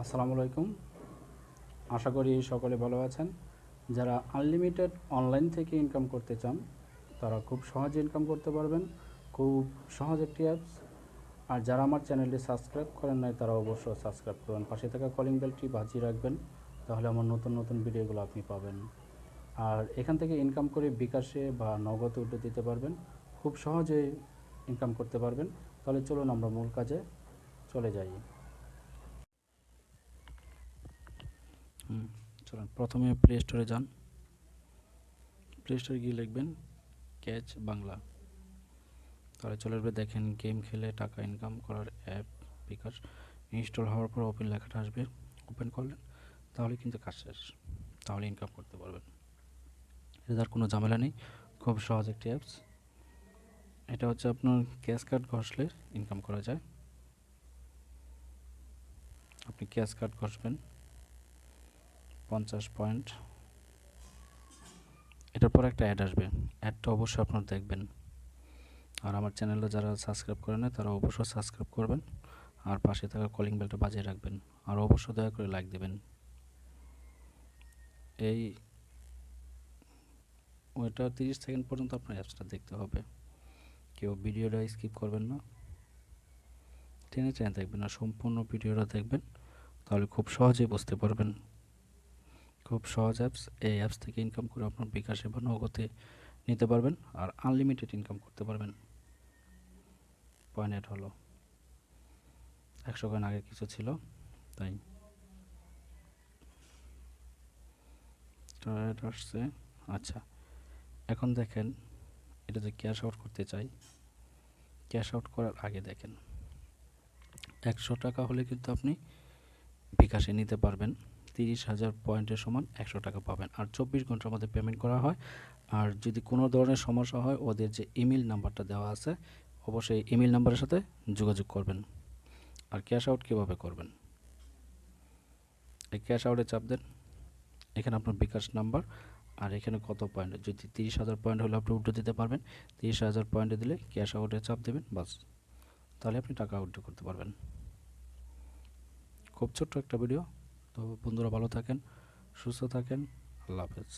আসসালামু আলাইকুম। আশা করি সকলে ভালো আছেন। যারা আনলিমিটেড অনলাইন থেকে ইনকাম করতে চান তারা খুব সহজে ইনকাম করতে পারবেন। খুব সহজ একটি অ্যাপস। আর যারা আমার চ্যানেলটি সাবস্ক্রাইব করেন নাই তারা অবশ্যই সাবস্ক্রাইব করবেন, পাশে থাকা কলিং বেলটি বাজিয়ে রাখবেন, তাহলে আমার নতুন নতুন ভিডিওগুলো আপনি পাবেন। আর এখান থেকে ইনকাম করে বিকাশে বা নগদে উঠে দিতে পারবেন, খুব সহজে ইনকাম করতে পারবেন। তাহলে চলুন আমরা মূল কাজে চলে যাই। চলুন প্রথমে প্লে স্টোরে যান। প্লে স্টোরে গিয়ে লিখবেন ক্যাচ বাংলা, তাহলে চলে আসবে। দেখেন গেম খেলে টাকা ইনকাম করার অ্যাপ বিকাশ। ইনস্টল হওয়ার পর ওপেন লেখাটা আসবে, ওপেন করলেন তাহলে কিন্তু কাজ শেষ, তাহলে ইনকাম করতে পারবেন। এটার কোনো ঝামেলা নেই, খুব সহজ একটি অ্যাপস। এটা হচ্ছে আপনার ক্যাশ কার্ড ঘষলে ইনকাম করা যায়। আপনি ক্যাশ কার্ড ঘষবেন 50 পয়েন্ট, এটার পর একটা অ্যাড আসবে, অ্যাডটা অবশ্যই আপনারা দেখবেন। আর আমার চ্যানেলে যারা সাবস্ক্রাইব করে না তারা অবশ্যই সাবস্ক্রাইব করবেন, আর পাশে থাকা কলিং বেলটা বাজিয়ে রাখবেন, আর অবশ্যই দয়া করে লাইক দেবেন। এই ওইটা 30 সেকেন্ড পর্যন্ত আপনার অ্যাপসটা দেখতে হবে, কেউ ভিডিওটা স্কিপ করবেন না, টেনে টেনে দেখবেন না, সম্পূর্ণ ভিডিওটা দেখবেন, তাহলে খুব সহজেই বুঝতে পারবেন। খুব সহজ অ্যাপস। এই অ্যাপস থেকে ইনকাম করে আপনার বিকাশে বা নগদে নিতে পারবেন, আর আনলিমিটেড ইনকাম করতে পারবেন। পয়েন্ট হলো 100 কয়েন, আগে কিছু ছিল তাই আসছে। আচ্ছা, এখন দেখেন এটা যে ক্যাশ আউট করতে চাই, ক্যাশ আউট করার আগে দেখেন 100 টাকা হলে কিন্তু আপনি বিকাশে নিতে পারবেন। 30,000 পয়েন্টের সমান 100 টাকা পাবেন, আর 24 ঘন্টার মধ্যে পেমেন্ট করা হয়। আর যদি কোনো ধরনের সমস্যা হয় ওদের যে ইমেল নাম্বারটা দেওয়া আছে অবশ্যই ইমেল নাম্বারের সাথে যোগাযোগ করবেন। আর ক্যাশ আউট কীভাবে করবেন, এই ক্যাশ আউটে চাপ দেন, এখানে আপনার বিকাশ নাম্বার আর এখানে কত পয়েন্ট, যদি 30,000 পয়েন্ট হলে আপনি উঠে দিতে পারবেন। 30,000 পয়েন্টে দিলে ক্যাশ আউটে চাপ দেবেন, বাস, তাহলে আপনি টাকা উইথড্র করতে পারবেন। খুব ছোট্ট একটা ভিডিও। তো বন্ধুরা ভালো থাকেন, সুস্থ থাকেন, আল্লাহ হাফেজ।